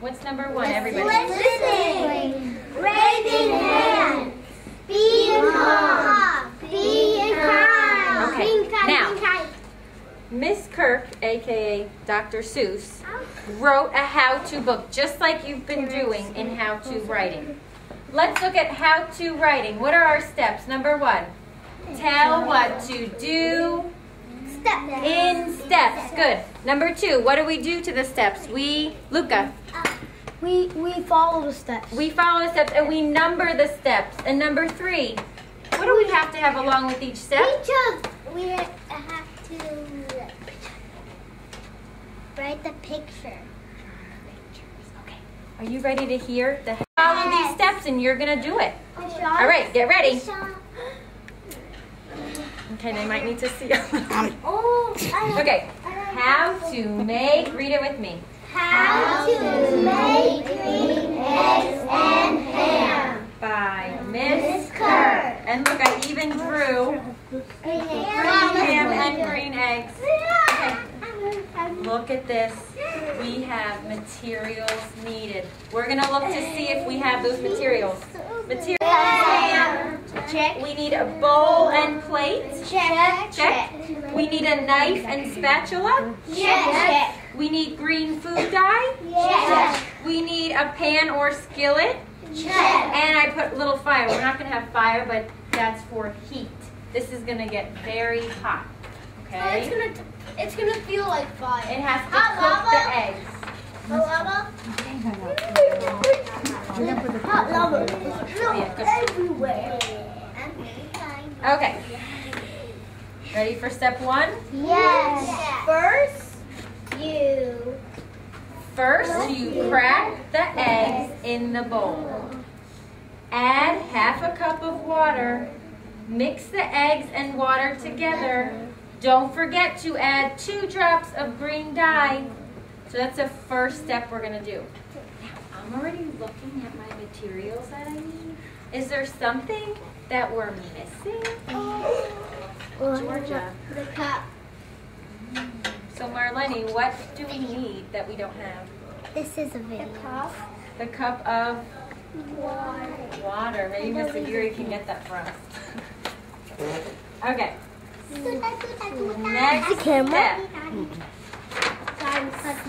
What's number 1, everybody? Listening. Raising hands. Being calm. Being kind. Okay. Now, Miss Kirk, aka Dr. Seuss, wrote a how-to book, just like you've been doing in how-to writing. Let's look at how-to writing. What are our steps? Number 1, tell what to do in steps. Good. Number 2, what do we do to the steps? Luca. We follow the steps. We follow the steps and we number the steps. And number 3, what do we have to have along with each step? We have to write the picture. Okay. Are you ready to hear the follow these steps and you're going to do it? All right, get ready. Okay, they might need to see. Okay. How to make, read it with me. How to make green eggs and ham. By Miss Kirk. And look, I even drew green ham and green eggs. Okay. Look at this. We have materials needed. We're going to look to see if we have those materials. Materials. Check. We need a bowl and plate. Check. Check. We need a knife and spatula. Check. We need green food dye. Check. We need a pan or skillet. Check. And I put a little fire. We're not going to have fire, but that's for heat. This is going to get very hot. Okay? It's gonna feel like fire. It has to cook the eggs. Hot lava. Oh, yeah, good. Everywhere. Okay. Ready for step 1? Yes. First, you crack the eggs in the bowl. Add half a cup of water. Mix the eggs and water together. Don't forget to add 2 drops of green dye. So that's the first step we're going to do. Now, I'm already looking at my materials that I need. Is there something that we're missing? Georgia. The cup. So Marlene, what do we need that we don't have? This is a video. The cup of water. Maybe Miss Aguirre can get that for us. Okay. Next step.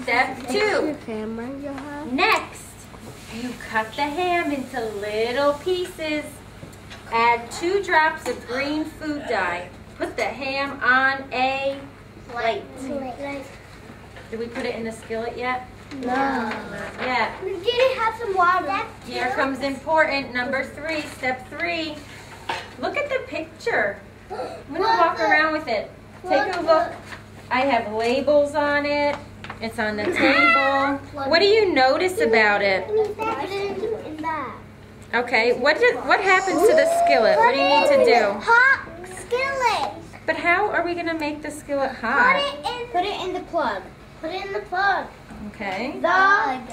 Step 2. Next, you cut the ham into little pieces. Add 2 drops of green food dye. Put the ham on a plate. Did we put it in the skillet yet? No. Not yet. We didn't have some water. Here comes important. Number 3, step 3. Look at the picture. I'm going to walk around with it. Take a look. I have labels on it. It's on the table. What do you notice about it? Okay, what happens to the skillet? What do you need to do? Hot skillet. But how are we going to make the skillet hot? Put it in the plug. Put it in the plug. Okay. Plug.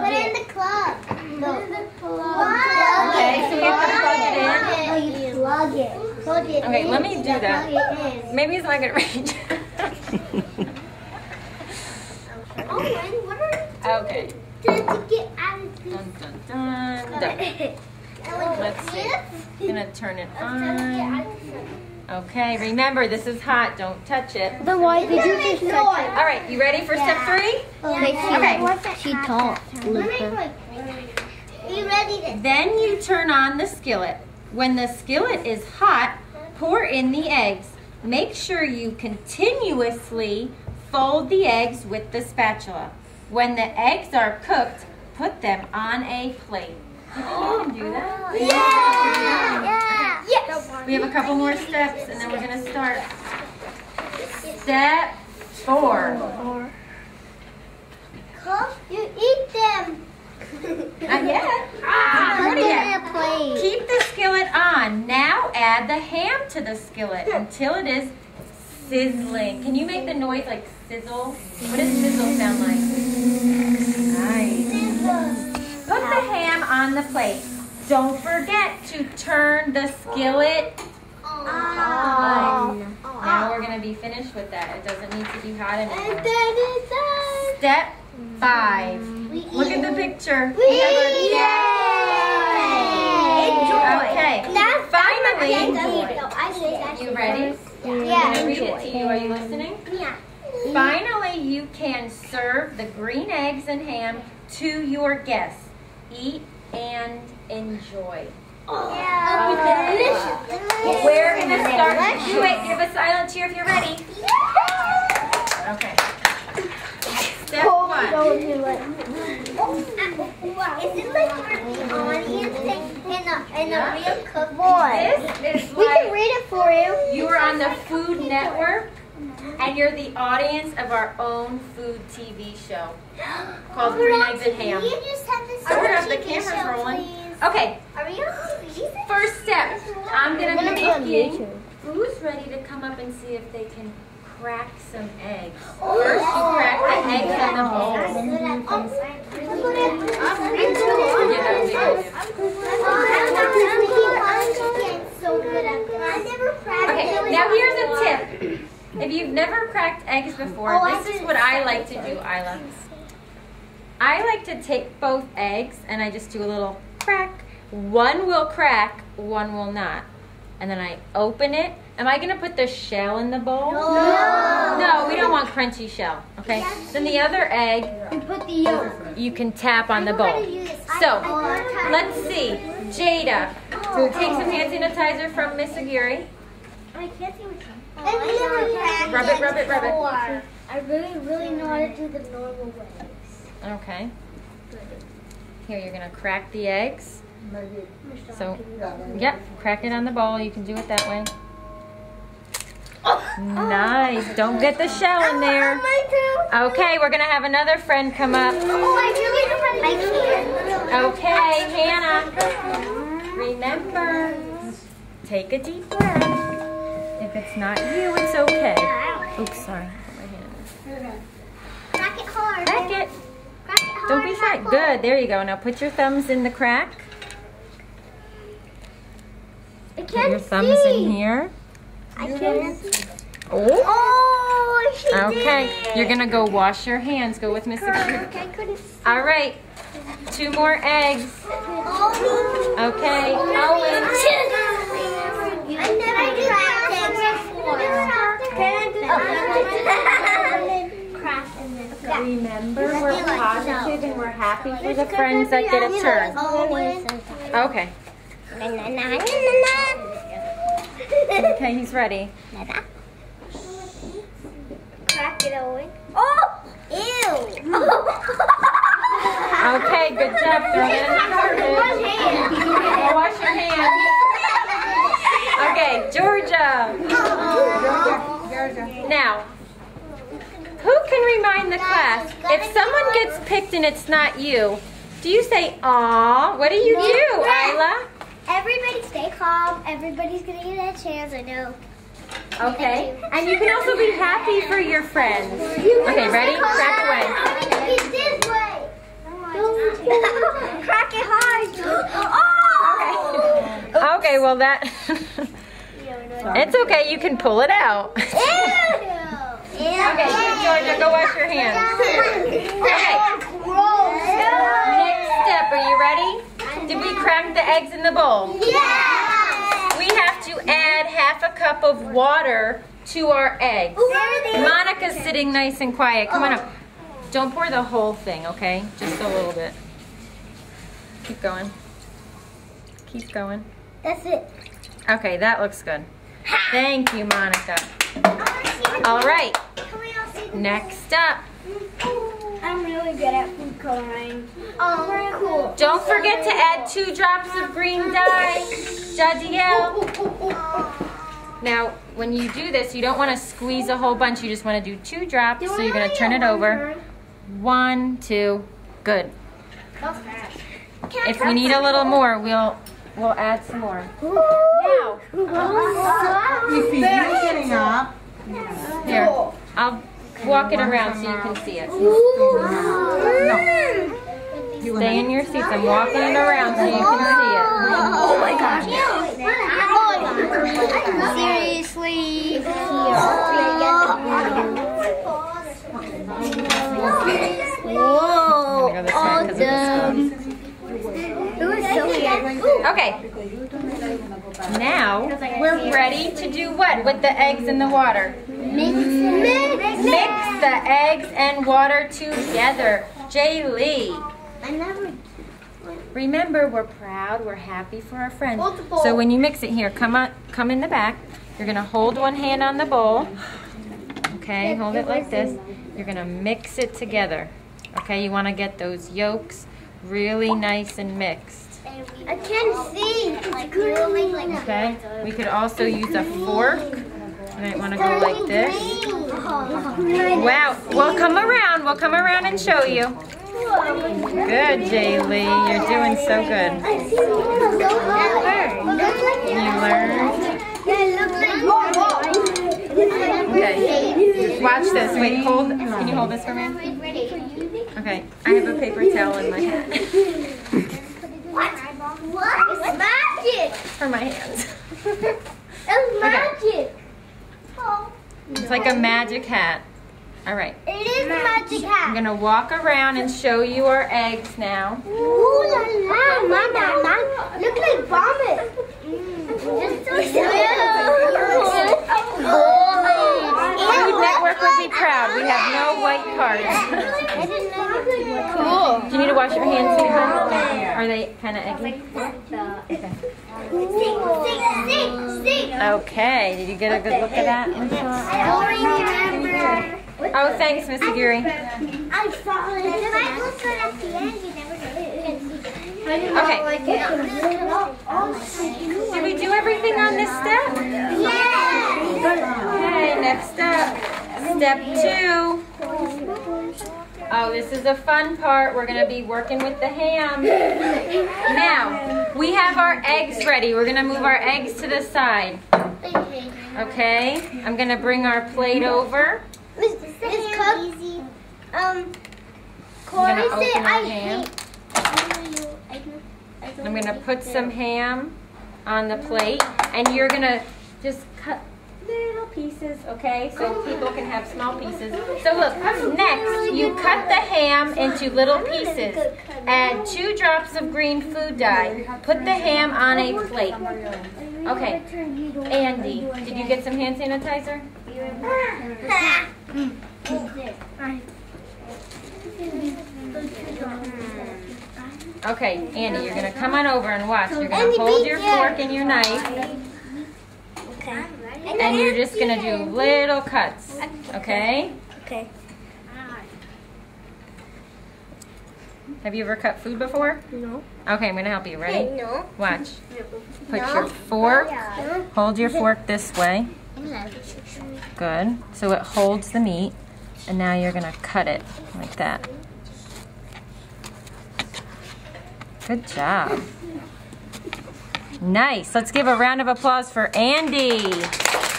Put it in the plug. Put it in the plug. Okay, so we have to plug it in. Oh, you plug it. Plug it in. Okay, let me do that. Plug it in. Maybe it's not going to reach. Oh, Randy, what are you Okay. doing to get out of this? Dun, dun, dun, dun. Let's see. I'm going to turn it on. Okay, remember this is hot. Don't touch it. Then why did you just All right, you ready for step 3? Okay, she talked, Luca. Be ready to. Then you turn on the skillet. When the skillet is hot, pour in the eggs. Make sure you continuously fold the eggs with the spatula. When the eggs are cooked, put them on a plate. You think you can do that? Yeah. Yes. We have a couple more steps and then we're going to start. Step 4. Cook. You eat them. Not yet. Not yet. Keep the skillet on. Now add the ham to the skillet until it is sizzling. Can you make the noise like sizzle? What does sizzle sound like? Nice. Put the ham on the plate. Don't forget to turn the skillet on. Now we're going to be finished with that. It doesn't need to be hot anymore. Step 5. Look at the picture. Yay! Okay. Finally, you ready? Yeah. Can I read it to you? Are you listening? Yeah. Finally, you can serve the green eggs and ham to your guests. Eat and enjoy. We're going to start. Do it. Give a silent cheer if you're ready. Okay. Step 1. Is it like for the audience in a real cookbook? This is We can like read it for you. you are on the Food Network, and you're the audience of our own food TV show called Green Eggs and Ham. You just have this Turn off the TV camera's show, rolling. please. Okay, Are we on TV? first step. I'm going to I'm be gonna put it on making. YouTube. Who's ready to come up and see if they can crack some eggs? First, you crack the eggs in the bowl. Okay, now here's a tip. If you've never cracked eggs before, this is what I like to do, Isla. I like to take both eggs and I just do a little crack. One will crack, one will not. And then I open it. Am I going to put the shell in the bowl? No, we don't want crunchy shell. Okay. Then the other egg, You put the yolk. you can tap on the bowl. So, let's see. Jada, take some hand sanitizer from Miss Aguirre. I can't see which one. Rub it, rub it, rub it. I really know how to do the normal ways. Okay. Here, you're going to crack the eggs. So, yep, crack it on the bowl. You can do it that way. Nice. Don't get the shell in there. Okay, we're going to have another friend come up. Okay, Hannah. Remember, take a deep breath. If it's not you, it's okay. Oops, sorry. Put my hand. Crack it hard. Crack it. Crack it hard. Don't be shy. Good. There you go. Now put your thumbs in the crack. I Put your can't thumbs see. in here. I can't see. Oh. Oh, she Okay. did it. You're going to go wash your hands. Go with Miss Aguirre. I couldn't see. All right. 2 more eggs. Okay. Owen. I never cracked eggs before. Crack and then Remember, we're positive and we're happy for the friends that get a turn. Okay. Okay, he's ready. Crack it, Owen. Oh! Ew! Okay, good job. Throw it in the garbage. Go wash your hands. Okay, Georgia. Now, who can remind the class, if someone gets picked and it's not you, do you say, aw? What do you do, Isla? Everybody stay calm. Everybody's gonna get a chance, I know. Okay, and you can also be happy for your friends. Okay, ready? Crack away. It's this way. Crack it hard. Oh! Okay, well that, it's okay, you can pull it out. Okay, Georgia, go wash your hands. Okay, next step, are you ready? Did we crack the eggs in the bowl? Yeah! We have to add half a cup of water to our eggs. Monica's sitting nice and quiet. Come on up. Don't pour the whole thing, okay? Just a little bit. Keep going. Keep going. That's it. Okay, that looks good. Thank you, Monica. All right. Can we all see the Next up. I'm really good at food coloring. Oh, cool. Don't forget to add 2 drops of green dye. Jadiel. Now, when you do this, you don't want to squeeze a whole bunch. You just want to do 2 drops. So you're going to turn it over. 1, 2. Good. If we need a little more, we'll add some more. Now, You see you getting up. here, I'll walk it around so you can see it. Stay in your seats. I'm walking it around so you can see it. Oh my gosh. Seriously? Whoa. go this way because of the spoon. It was so weird. Okay. Now we're ready to do what with the eggs and the water? Mix the eggs and water together. Jaylee. I never. Remember, we're proud, we're happy for our friends. Multiple. So when you mix it here, come in the back. You're gonna hold one hand on the bowl. Okay, hold it like this. You're gonna mix it together. Okay, you wanna get those yolks really nice and mixed. I can't see. It's growing like Okay, we could also use a fork. You might wanna go like this. Wow, we'll come around and show you. Good, Jaylee, you're doing so good. You learned. Okay, watch this. Wait, can you hold this for me? Okay, I have a paper towel in my hand. What? It's magic. For my hands. It's magic. It's like a magic hat. All right. It is a magic I'm hat. gonna walk around and show you our eggs now. Ooh la la, mama, look like vomit. Food Network would be proud. We have no white cards. Cool. Do you need to wash your hands, sweetheart? Are they kind of eggy? Okay. Did you get a good look at that? I already remember. Oh, thanks, Missy Geary. I saw it. If I look good at the end, you never Okay. Did we do everything on this step? Yeah. Okay, next up, step 2. Oh, this is a fun part. We're going to be working with the ham. Now, we have our eggs ready. We're going to move our eggs to the side. Okay, I'm going to bring our plate over. It's cooked. I'm going to open our ham. I'm going to put some ham on the plate, and you're going to just cut little pieces, okay, so people can have small pieces. So look, next, you cut the ham into little pieces. Add 2 drops of green food dye. Put the ham on a plate. Okay, Andy, did you get some hand sanitizer? Okay, Andy, you're going to come on over and watch. You're going to hold your fork and your knife. And you're just going to do little cuts, okay? Okay. Have you ever cut food before? No. Okay, I'm going to help you. Ready? No. Watch. Put your fork, hold your fork this way. Good. So it holds the meat. And now you're going to cut it like that. Good job. Nice. Let's give a round of applause for Andy.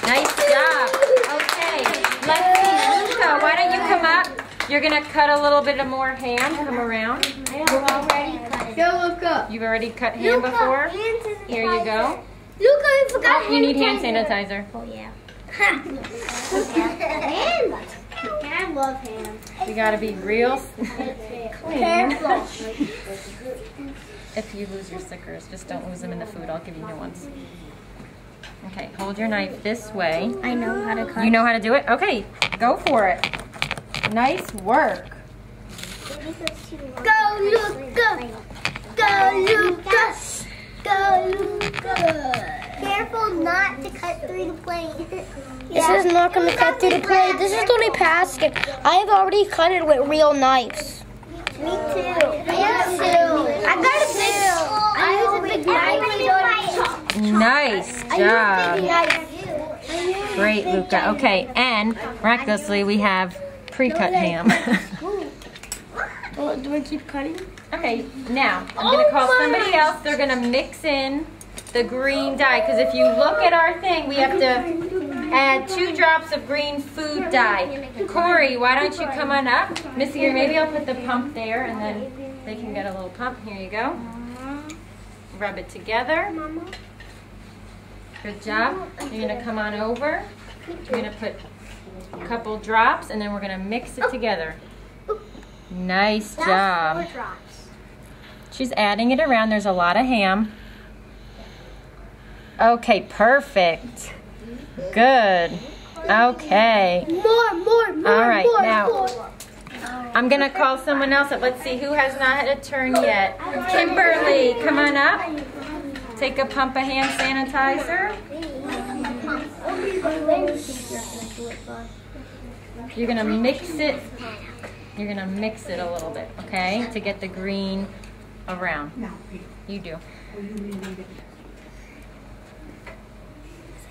Nice job. Okay. Let's see. Luca, why don't you come up? You're going to cut a little bit of more ham. Come around. Go, Luca. You've already cut ham before? Here you go. Luca, you forgot. Oh, you need hand sanitizer. Oh, yeah. Ham. I love ham. You got to be real clean. Careful. If you lose your stickers, just don't lose them in the food. I'll give you new ones. Okay, hold your knife this way. I know how to cut. You know how to do it? Okay, go for it. Nice work. Go, Luca. Go, Luca. Go, Luca. Careful not to cut through the plate. This is not going to cut through the plate. This is only basket. I have already cut it with real knives. Me too. I got a big knife. Nice job. Great, Luca. Okay, and miraculously we have pre-cut ham. Do I keep cutting? Okay, now I'm going to call somebody else. They're going to mix in the green dye, because if you look at our thing, we have to add 2 drops of green food dye. Corey, why don't you come on up? Missy, or maybe I'll put the pump there, and then they can get a little pump. Here you go. Rub it together. Good job. You're going to come on over. You're going to put a couple drops, and then we're going to mix it together. Nice job. 4 drops. She's adding it around. There's a lot of ham. Okay, perfect. Good. Okay. More. All right, now I'm gonna call someone else up. Let's see who has not had a turn yet. Kimberly, come on up. Take a pump of hand sanitizer. You're gonna mix it. You're gonna mix it a little bit, okay, to get the green around. You do.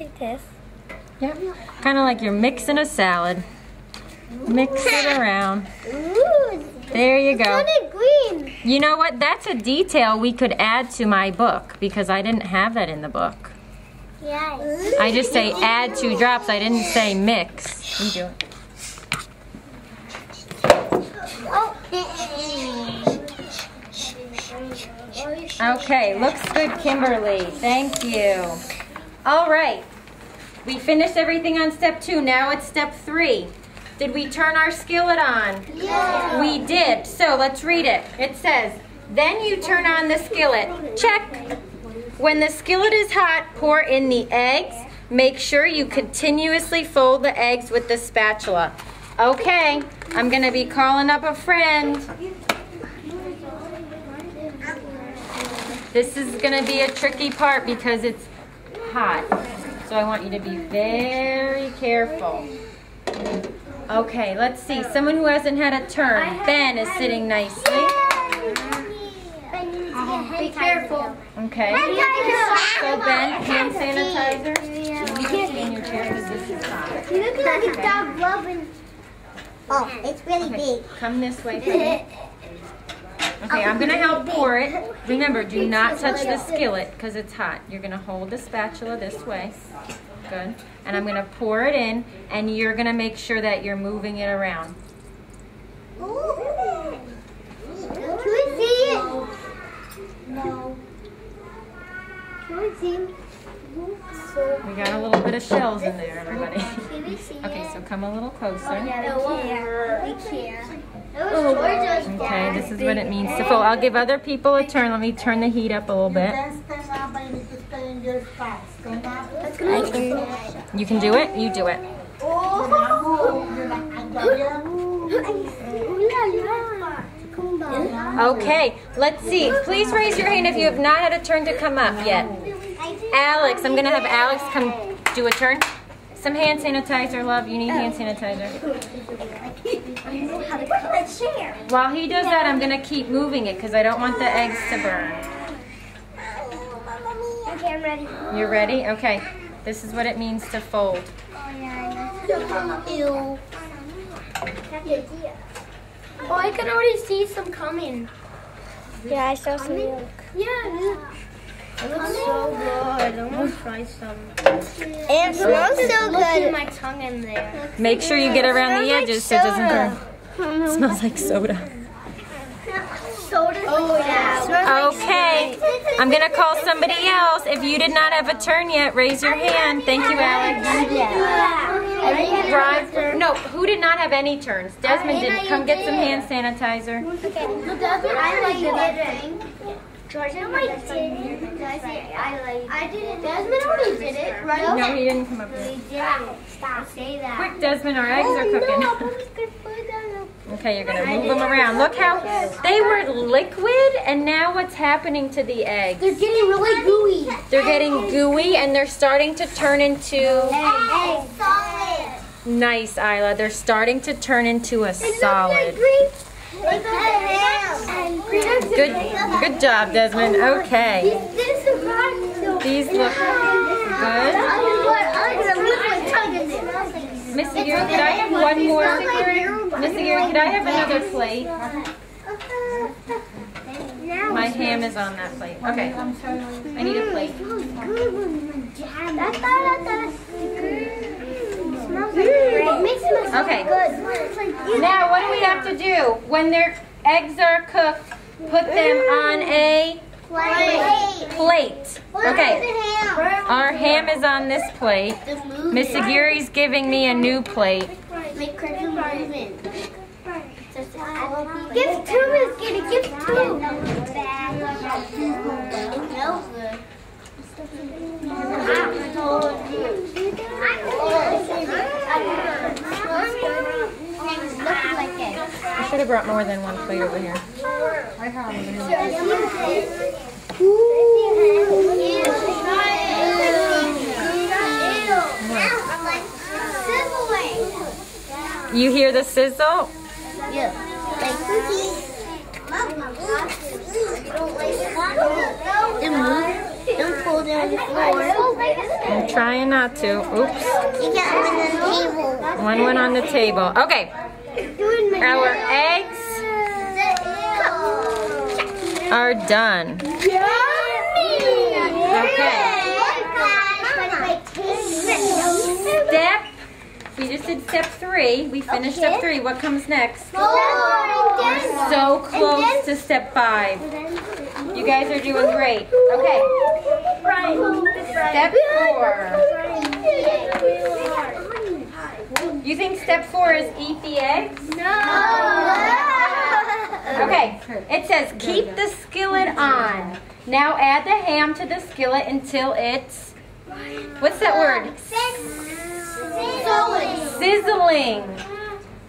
Like this. Yep. Kind of like you're mixing a salad. Mix it around. Ooh, There you go. it's green. You know what? That's a detail we could add to my book because I didn't have that in the book. Yes. I just say add 2 drops. I didn't say mix. You do it. Okay, looks good, Kimberly. Thank you. All right. We finished everything on step 2. Now it's step 3. Did we turn our skillet on? Yeah. We did. So let's read it. It says, then you turn on the skillet. Check. When the skillet is hot, pour in the eggs. Make sure you continuously fold the eggs with the spatula. Okay, I'm going to be calling up a friend. This is going to be a tricky part because it's hot. So I want you to be very careful. Okay, let's see. Someone who hasn't had a turn. Ben is sitting nicely. Be careful. Okay. So Ben, hand sanitizer. You can stay in your chair because this is hot. You look like a dog loving. Oh, it's really Okay, big. come this way for me. Okay, I'm going to help pour it. Remember, do not touch the skillet because it's hot. You're going to hold the spatula this way. Good. And I'm going to pour it in, and you're going to make sure that you're moving it around. Can we see it? No. Can we see it? We got a little bit of shells in there, everybody. Can we see Okay, it? so come a little closer. We can't. It was gorgeous. Okay, this is what it means to fold. I'll give other people a turn. Let me turn the heat up a little bit. You can do it? You do it. Okay, let's see. Please raise your hand if you have not had a turn to come up yet. Alex, I'm going to have Alex come do a turn. Some hand sanitizer, love. You need hand sanitizer. While he does that, I'm going to keep moving it because I don't want the eggs to burn. Okay, I'm ready. You're ready? Okay. This is what it means to fold. Ew. Oh, I can already see some coming. Yeah, I saw some milk. Yeah. It looks so good. I'm gonna try some. And it smells so Look at good. my tongue in there. Make sure you get around the edges so it doesn't burn. It smells like soda. Oh, yeah. Okay. I'm going to call somebody else. If you did not have a turn yet, raise your hand. Thank you, Alex. Drive. No, who did not have any turns? Desmond didn't. Come get some hand sanitizer. I like it. Georgia, I didn't. Desmond already did it, right? No, he didn't come up yet. Stop. Say that. Quick, Desmond, our eggs are cooking. Okay, you're going to move them around. Look how they were liquid, and now what's happening to the eggs? They're getting really gooey. They're getting gooey, and they're starting to turn into... Solid. Nice, Isla. They're starting to turn into a solid. Good job, Desmond. Okay. These look good. Missy Gary, could I have one more? Missy Gary, could I have another plate? My ham is on that plate. Okay. I need a plate. Okay. Now, what do we have to do? When their eggs are cooked, put them on a plate. Okay. Our ham is on this plate. Miss Aguirre's giving me a new plate. Give two, Miss Kitty. Give two. I should have brought more than one plate over here. I have You hear the sizzle? Yeah. Don't fall down the floor. I'm trying not to. Oops. You got one on the table. One went on the table. Okay. Our eggs are done. Step. We just did step 3. We finished step 3. What comes next? We're so close to step 5. You guys are doing great. Okay. Step 4. You think step 4 is eat the eggs? Okay. It says keep the skillet on. Now add the ham to the skillet until it's, what's that word? Sizzling.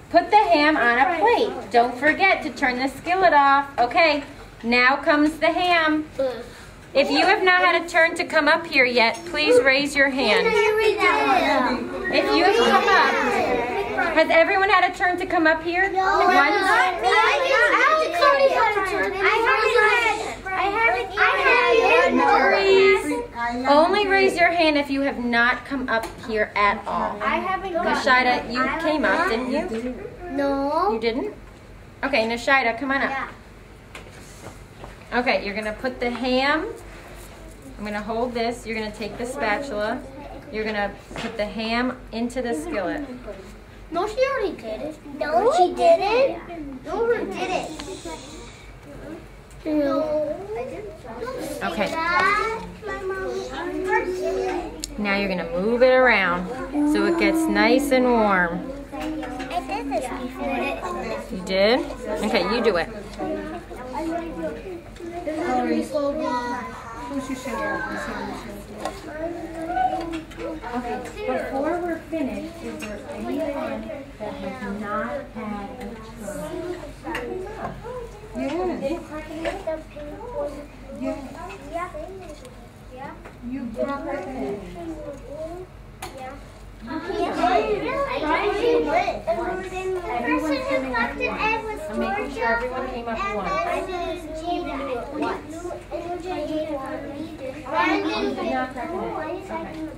Put the ham on a plate. Don't forget to turn the skillet off. Okay, now comes the ham. If you have not had a turn to come up here yet, please raise your hand. If you have come up, has everyone had a turn to come up here? Only raise your hand if you have not come up here at all. Nashida, you came up, didn't you? No. You didn't? Okay, Nashida, come on up. Okay, you're going to put the ham. I'm going to hold this. You're going to take the spatula. You're going to put the ham into the skillet. No, she already did it. No, she didn't. No, she did it. Okay. Now you're going to move it around so it gets nice and warm. I did this before. You did? Okay, you do it. Okay, before we're finished, is there anyone that has not had a turn? Yeah. You brought it in. I'm making sure everyone came up once. You did not crack an egg. Okay.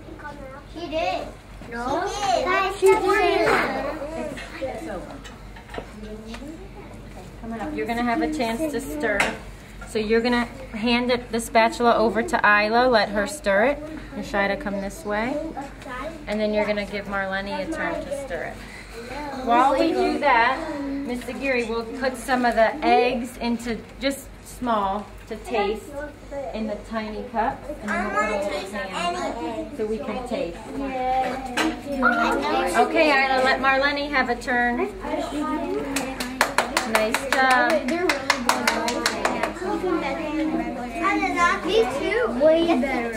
She did. No. She did. It's over. Come on up. You're going to have a chance to stir. So you're going to hand the spatula over to Isla. Let her stir it. Nashida, come this way. And then you're going to give Marlene a turn to stir it. While we do that, Miss Aguirre will put some of the eggs into just small to taste in the tiny cup. And then we'll put a little pan so we can taste. Okay, Isla, let Marlene have a turn. Nice job. Me too. Way better.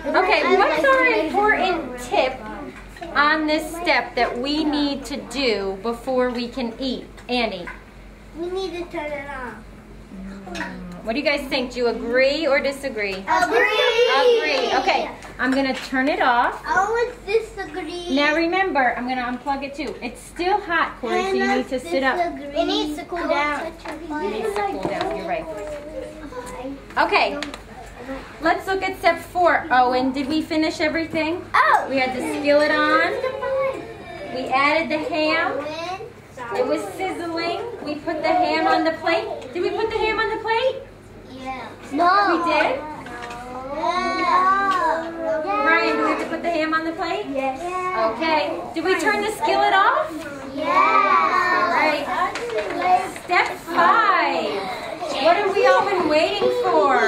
Okay, what's our important tip on this step that we need to do before we can eat? Annie? We need to turn it on. What do you guys think? Do you agree or disagree? Agree. Agree. Okay, I'm going to turn it off. I would disagree. Now remember, I'm going to unplug it too. It's still hot, Corey, so you need to sit up. It needs to cool down. It needs to cool down, you're right. Okay, let's look at step 4. Oh, and did we finish everything? Oh. We had the skillet on. We added the ham. It was sizzling. We put the ham on the plate. Did we put the ham on the plate? Yeah. No. We did? Yeah. Ryan, do we have to put the ham on the plate? Yes. Okay. Did we turn the skillet off? Yeah. All right. Step 5. What have we all been waiting for?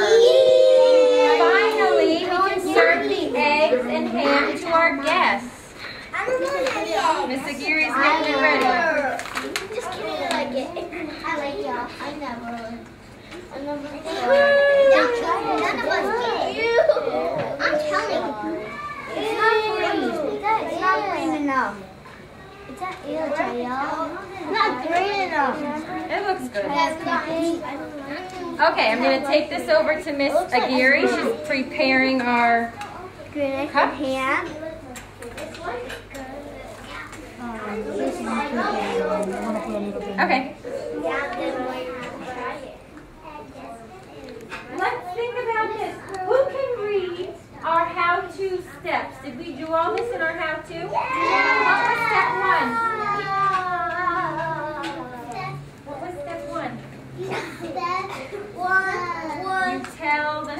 Finally, we can serve the eggs and ham to our guests. I'm going to I like y'all. I never. None of us get. I'm telling you. It's not green. It's not green enough. Is that y'all? Not green enough. It looks good. Okay, I'm going to take this over to Miss Aguirre. She's preparing our cup. Okay. Let's think about this. Who can read our how-to steps? Did we do all this in our how-to? What was step 1? What was step 1? You tell the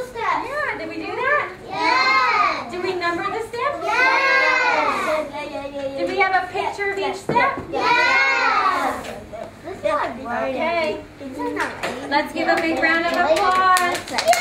steps. Yeah, did we do that? Yes. Did we number the steps? Yes. Did we have a picture of each step? Yes. Okay. Let's give a big round of applause.